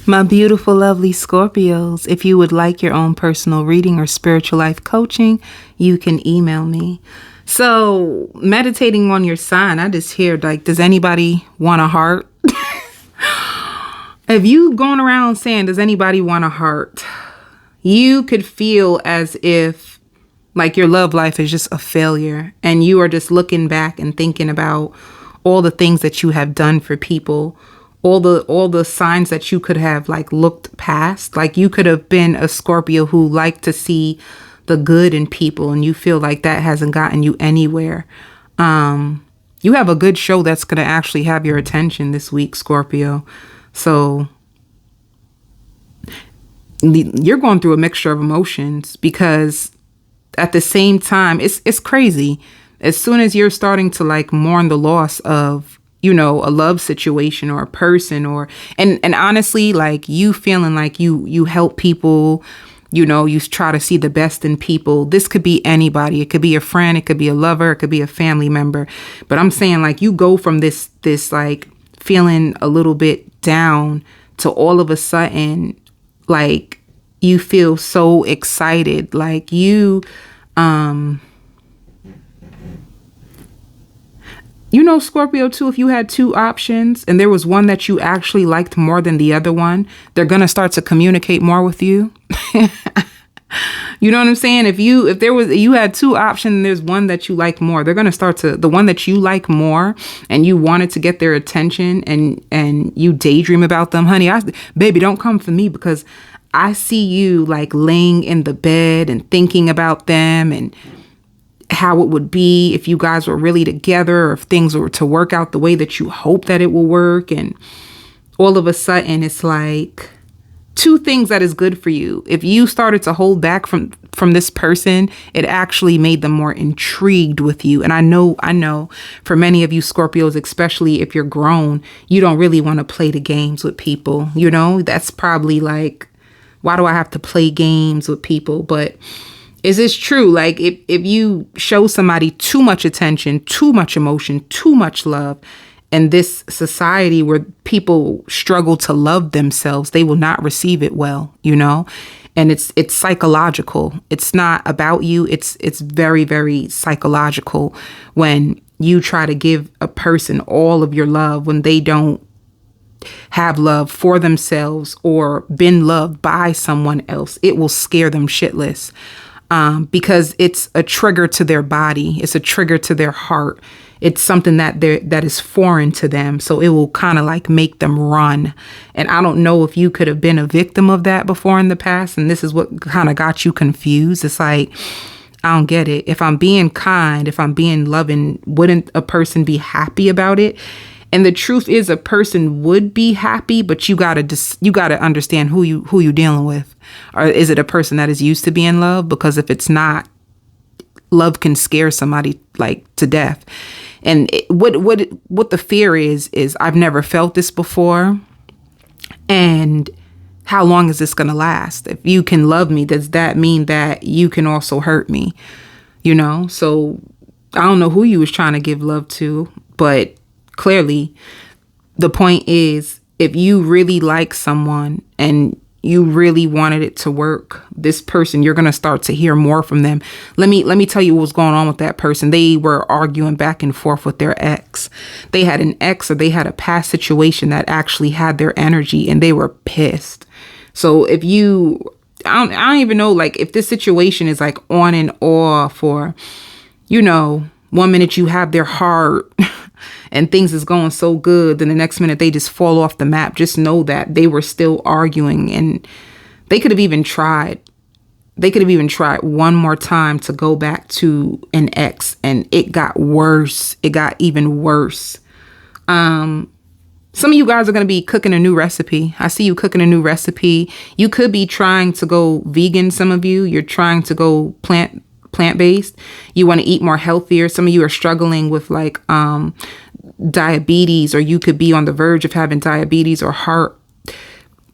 My beautiful, lovely Scorpios, if you would like your own personal reading or spiritual life coaching, you can email me. So, meditating on your sign, I just hear, like, does anybody want a heart? If you going around saying, does anybody want a heart? You could feel as if, like, your love life is just a failure, and you are just looking back and thinking about all the things that you have done for people, all the signs that you could have like looked past. Like, you could have been a Scorpio who liked to see the good in people, and you feel like that hasn't gotten you anywhere. You have a good show that's going to actually have your attention this week, Scorpio. So you're going through a mixture of emotions, because at the same time, it's crazy. As soon as you're starting to like mourn the loss of, you know, a love situation or a person, or and honestly, like, you feeling like you help people, you know, you try to see the best in people. This could be anybody. It could be a friend, it could be a lover, it could be a family member. But I'm saying, like, you go from this like feeling a little bit down to all of a sudden, like, you feel so excited. Like, you know, Scorpio, too, if you had two options and there was one that you actually liked more than the other one, they're going to start to communicate more with you. You know what I'm saying? If you had two options and there's one that you like more, they're going to start to, the one that you like more and you wanted to get their attention, and you daydream about them. Honey, baby, don't come for me, because I see you like laying in the bed and thinking about them and how it would be if you guys were really together, or if things were to work out the way that you hope that it will work. And all of a sudden, it's like two things that is good for you. If you started to hold back from this person, it actually made them more intrigued with you. And I know for many of you Scorpios, especially if you're grown, you don't really want to play the games with people. You know, that's probably like, why do I have to play games with people? But is this true? Like, if you show somebody too much attention, too much emotion, too much love, in this society where people struggle to love themselves, they will not receive it well, you know? And it's psychological. It's not about you. It's very, very psychological when you try to give a person all of your love when they don't have love for themselves or been loved by someone else. It will scare them shitless. Because it's a trigger to their body. It's a trigger to their heart. It's something that is foreign to them. So it will kind of like make them run. And I don't know if you could have been a victim of that before in the past, and this is what kind of got you confused. It's like, I don't get it. If I'm being kind, if I'm being loving, wouldn't a person be happy about it? And the truth is, a person would be happy, but you gotta understand who you dealing with. Or is it a person that is used to being loved? Because if it's not, love can scare somebody like to death. And what the fear is I've never felt this before, and how long is this gonna last? If you can love me, does that mean that you can also hurt me? You know, so I don't know who you was trying to give love to, but clearly, the point is, if you really like someone and you really wanted it to work, this person, you're going to start to hear more from them. Let me tell you what's going on with that person. They were arguing back and forth with their ex. They had an ex, or they had a past situation that actually had their energy, and they were pissed. So if I don't even know, like, if this situation is like on and off, or, you know, one minute you have their heart and things is going so good, then the next minute they just fall off the map. Just know that they were still arguing, and they could have even tried. They could have even tried one more time to go back to an ex, and it got worse. It got even worse. Some of you guys are going to be cooking a new recipe. I see you cooking a new recipe. You could be trying to go vegan. Some of you, you're trying to go plant-based. You want to eat more healthier. Some of you are struggling with like diabetes, or you could be on the verge of having diabetes or heart.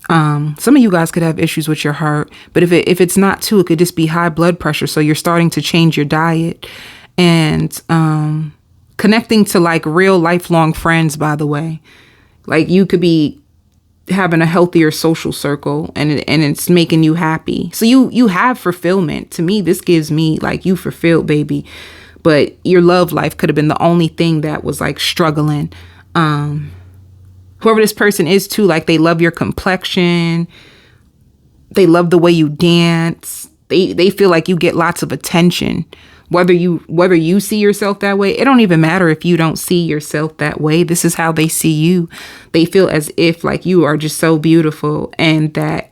Some of you guys could have issues with your heart, but if it's not too, it could just be high blood pressure. So you're starting to change your diet, and connecting to like real lifelong friends, by the way. Like, you could be having a healthier social circle, and it's making you happy. So you have fulfillment. To me, this gives me like you fulfilled, baby. But your love life could have been the only thing that was like struggling. Whoever this person is too, like they love your complexion. They love the way you dance. They feel like you get lots of attention. Whether you see yourself that way, it don't even matter if you don't see yourself that way. This is how they see you. They feel as if like you are just so beautiful and that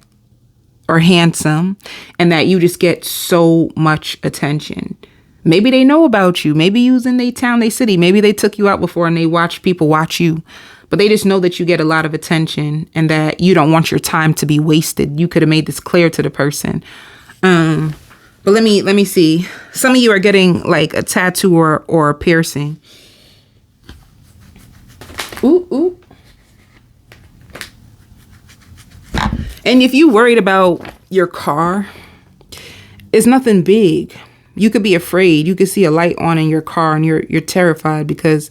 are handsome and that you just get so much attention. Maybe they know about you. Maybe you was in their town, their city. Maybe they took you out before and they watch people watch you. But they just know that you get a lot of attention and that you don't want your time to be wasted. You could have made this clear to the person. But let me see. Some of you are getting like a tattoo or a piercing. Ooh. And if you worried about your car, it's nothing big. You could be afraid. You could see a light on in your car and you're terrified because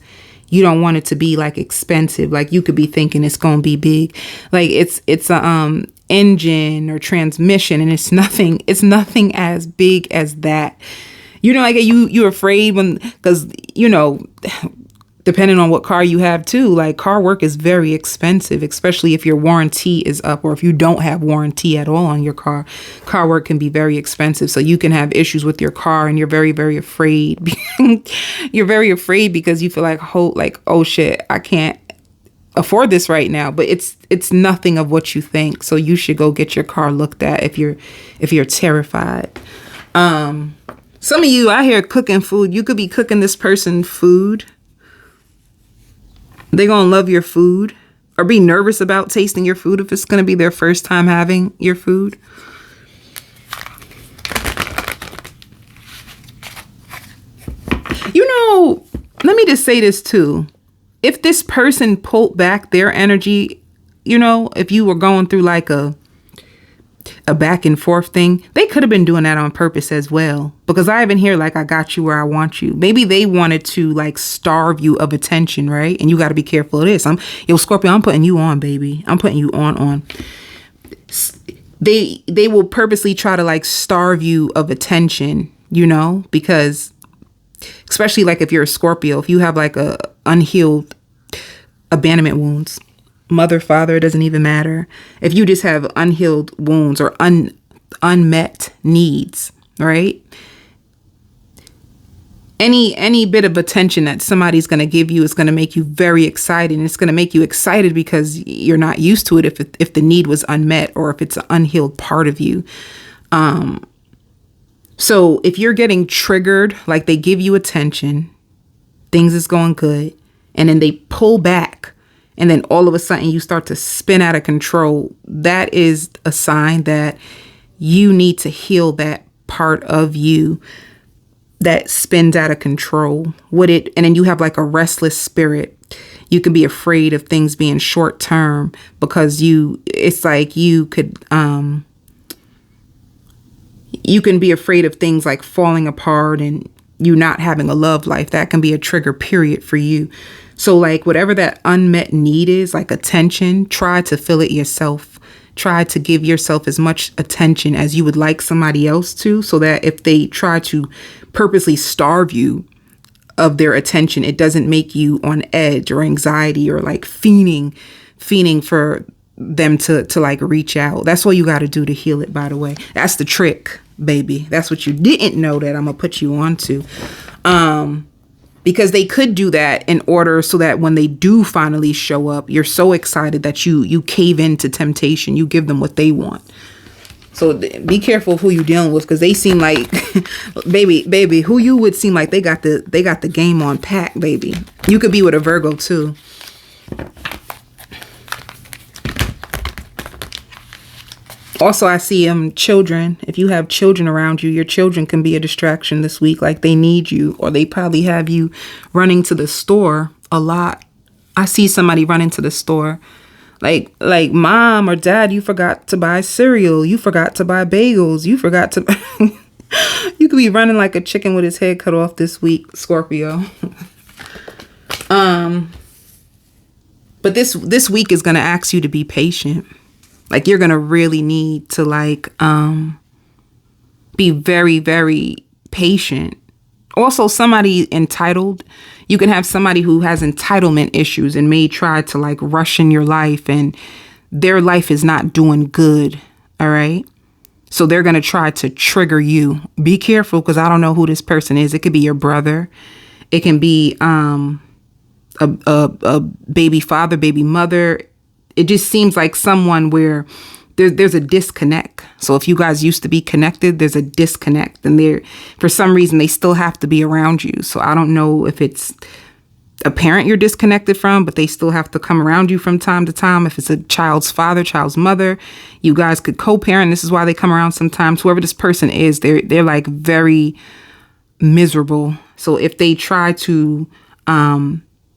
you don't want it to be like expensive. Like you could be thinking it's going to be big. Like it's a engine or transmission, and it's nothing as big as that. You know, like you're afraid because depending on what car you have too, like car work is very expensive, especially if your warranty is up or if you don't have warranty at all on your car. Car work can be very expensive. So you can have issues with your car and you're very, very afraid. You're very afraid because you feel like, oh shit, I can't afford this right now. But it's nothing of what you think. So you should go get your car looked at if you're terrified. Some of you out here cooking food, you could be cooking this person food. They're going to love your food or be nervous about tasting your food if it's going to be their first time having your food. Let me just say this too. If this person pulled back their energy, if you were going through like a back and forth thing, they could have been doing that on purpose as well. Because I even hear like, I got you where I want you. Maybe they wanted to like starve you of attention, right? And you got to be careful of this. Scorpio, I'm putting you on, baby. I'm putting you on. They will purposely try to like starve you of attention, because especially like if you're a Scorpio, if you have like a unhealed abandonment wounds, mother, father, it doesn't even matter. If you just have unhealed wounds or unmet needs, right? Any bit of attention that somebody's going to give you is going to make you very excited. And it's going to make you excited because you're not used to it if the need was unmet or if it's an unhealed part of you. So if you're getting triggered, like they give you attention, things is going good, and then they pull back, and then all of a sudden you start to spin out of control, that is a sign that you need to heal that part of you that spins out of control with it. And then you have like a restless spirit. You can be afraid of things being short term because it's like you can be afraid of things like falling apart and you not having a love life. That can be a trigger period for you. So like whatever that unmet need is, like attention, try to fill it yourself. Try to give yourself as much attention as you would like somebody else to, so that if they try to purposely starve you of their attention, it doesn't make you on edge or anxiety or like fiending for them to like reach out. That's what you got to do to heal it, by the way. That's the trick, baby. That's what you didn't know that I'm going to put you on to. Because they could do that in order so that when they do finally show up, you're so excited that you cave into temptation. You give them what they want. So be careful of who you're dealing with, because they seem like, baby, who you would seem like they got the game on pack, baby. You could be with a Virgo too. Also, I see children. If you have children around you, your children can be a distraction this week. Like they need you, or they probably have you running to the store a lot. I see somebody running to the store. Like mom or dad, you forgot to buy cereal. You forgot to buy bagels. You forgot to... You could be running like a chicken with his head cut off this week, Scorpio. But But this week is going to ask you to be patient. Like, you're going to really need to like be very, very patient. Also, somebody entitled. You can have somebody who has entitlement issues and may try to like rush in your life, and their life is not doing good. All right. So they're going to try to trigger you. Be careful, because I don't know who this person is. It could be your brother. It can be a baby father, baby mother. It just seems like someone where there's a disconnect. So if you guys used to be connected, there's a disconnect, and for some reason they still have to be around you. So I don't know if it's a parent you're disconnected from, but they still have to come around you from time to time. If it's a child's father, child's mother, you guys could co-parent. This is why they come around sometimes. Whoever this person is, they're like very miserable. So if they try to,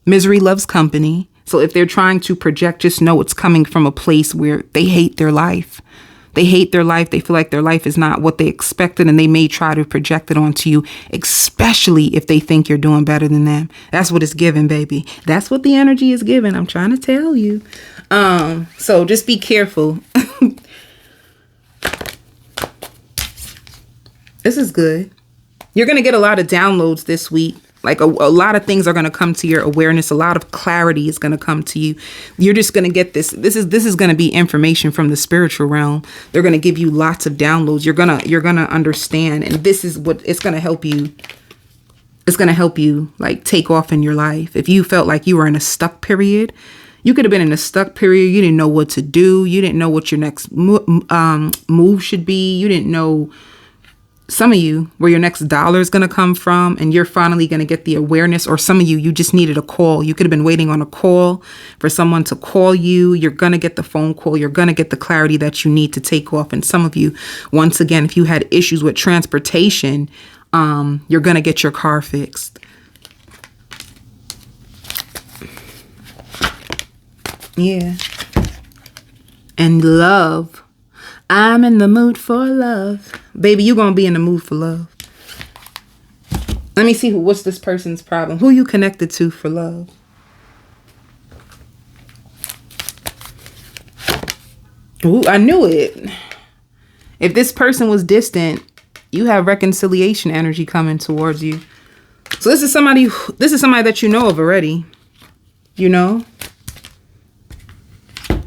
misery loves company. So if they're trying to project, just know it's coming from a place where they hate their life. They hate their life. They feel like their life is not what they expected, and they may try to project it onto you, especially if they think you're doing better than them. That's what it's giving, baby. That's what the energy is giving. I'm trying to tell you. So just be careful. This is good. You're going to get a lot of downloads this week. Like a lot of things are going to come to your awareness. A lot of clarity is going to come to you. You're just going to get this. This is going to be information from the spiritual realm. They're going to give you lots of downloads. You're going to understand. And this is what it's going to help you. It's going to help you like take off in your life. If you felt like you were in a stuck period, you could have been in a stuck period. You didn't know what to do. You didn't know what your next move should be. You didn't know, some of you, where your next dollar is going to come from, and you're finally going to get the awareness. Or some of you, you just needed a call. You could have been waiting on a call for someone to call you. You're going to get the phone call. You're going to get the clarity that you need to take off. And some of you, once again, if you had issues with transportation, you're going to get your car fixed. Yeah. And love. I'm in the mood for love. Baby, you're going to be in the mood for love. Let me see what's this person's problem. Who you connected to for love? Ooh, I knew it. If this person was distant, you have reconciliation energy coming towards you. So this is somebody that you know of already. You know?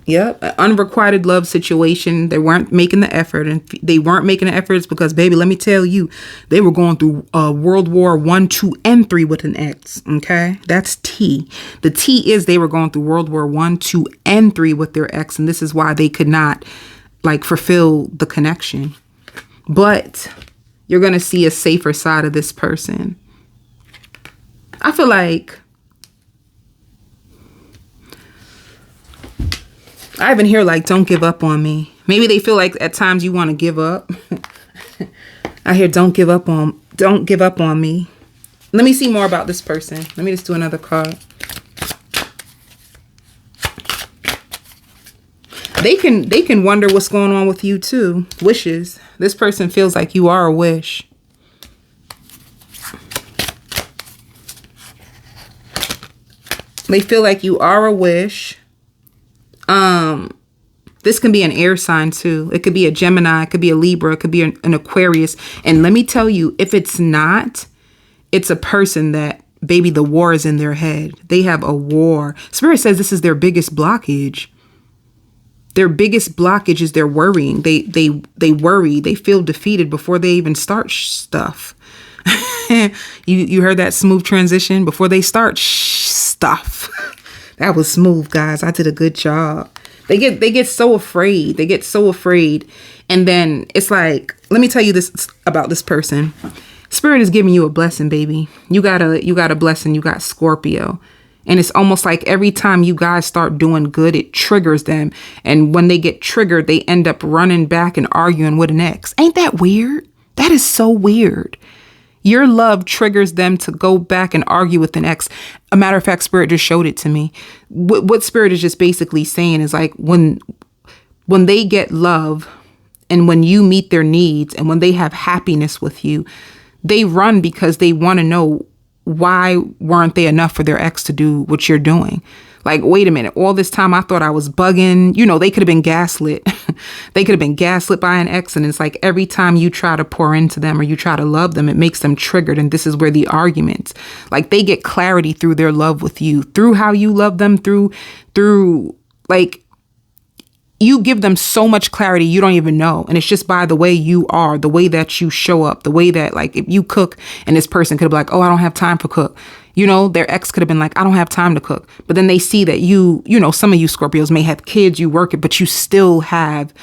Yep, an unrequited love situation. They weren't making the effort, and they weren't making the efforts because, baby, let me tell you, they were going through World War I, II, and III with an X. Okay, that's T. The T is they were going through World War I, II, and III with their ex, and this is why they could not like fulfill the connection. But you're gonna see a safer side of this person. I feel like I even hear like, don't give up on me. Maybe they feel like at times you want to give up. I hear don't give up on me. Let me see more about this person. Let me just do another card. They can wonder what's going on with you too. Wishes. This person feels like you are a wish. They feel like you are a wish. This can be an air sign too. It could be a Gemini. It could be a Libra. It could be an Aquarius. And let me tell you, if it's not, it's a person that, baby, the war is in their head. They have a war. Spirit says this is their biggest blockage. Their biggest blockage is their worrying. They worry. They feel defeated before they even start stuff. You heard that smooth transition? Before they start stuff. That was smooth, guys. I did a good job. They get so afraid. They get so afraid. And then it's like, let me tell you this about this person. Spirit is giving you a blessing, baby. You got a blessing. You got Scorpio. And it's almost like every time you guys start doing good, it triggers them. And when they get triggered, they end up running back and arguing with an ex. Ain't that weird? That is so weird. Your love triggers them to go back and argue with an ex. A matter of fact, Spirit just showed it to me. What Spirit is just basically saying is like when they get love and when you meet their needs and when they have happiness with you, they run because they want to know why weren't they enough for their ex to do what you're doing? Like, wait a minute, all this time I thought I was bugging. You know, they could have been gaslit. They could have been gaslit by an ex. And it's like every time you try to pour into them or you try to love them, it makes them triggered. And this is where the arguments, like, they get clarity through their love with you, through how you love them, through like, you give them so much clarity you don't even know. And it's just by the way you are, the way that you show up, the way that, like, if you cook and this person could be like, oh, I don't have time for cook. You know, their ex could have been like, I don't have time to cook. But then they see that you know, some of you Scorpios may have kids, you work it, but you still have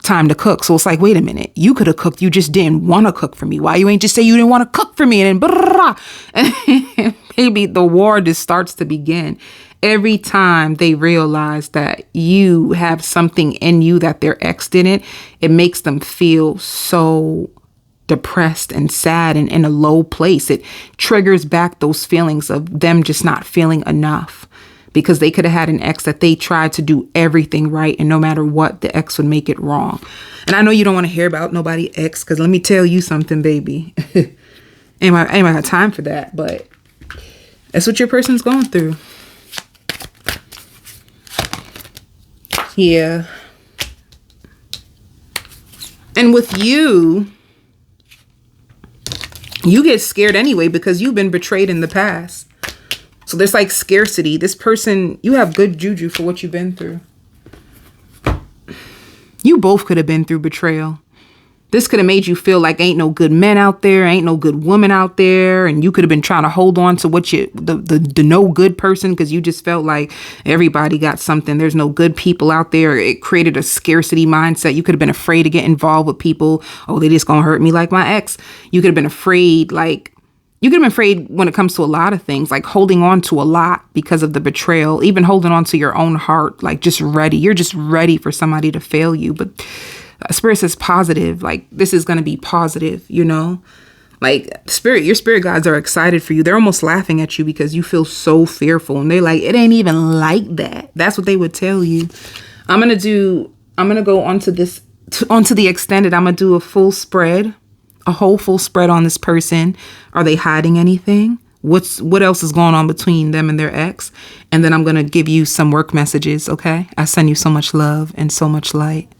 time to cook. So it's like, wait a minute, you could have cooked. You just didn't want to cook for me. Why you ain't just say you didn't want to cook for me? And then and maybe the war just starts to begin. Every time they realize that you have something in you that their ex didn't, it makes them feel so depressed and sad and in a low place. It triggers back those feelings of them just not feeling enough because they could have had an ex that they tried to do everything right. And no matter what, the ex would make it wrong. And I know you don't want to hear about nobody ex, because let me tell you something, baby. ain't I got time for that, but that's what your person's going through. Yeah. And with you get scared anyway because you've been betrayed in the past. So there's like scarcity. This person, you have good juju for what you've been through. You both could have been through betrayal. This could have made you feel like ain't no good men out there, ain't no good woman out there. And you could have been trying to hold on to what the no good person, because you just felt like everybody got something. There's no good people out there. It created a scarcity mindset. You could have been afraid to get involved with people. Oh, they just gonna hurt me like my ex. You could have been afraid, when it comes to a lot of things, like holding on to a lot because of the betrayal, even holding on to your own heart, like just ready. You're just ready for somebody to fail you. But Spirit says positive, like this is going to be positive, you know, like your spirit guides are excited for you. They're almost laughing at you because you feel so fearful. And they're like, it ain't even like that. That's what they would tell you. I'm going to go onto the extended. I'm going to do a whole full spread on this person. Are they hiding anything? What else is going on between them and their ex? And then I'm going to give you some work messages. Okay. I send you so much love and so much light.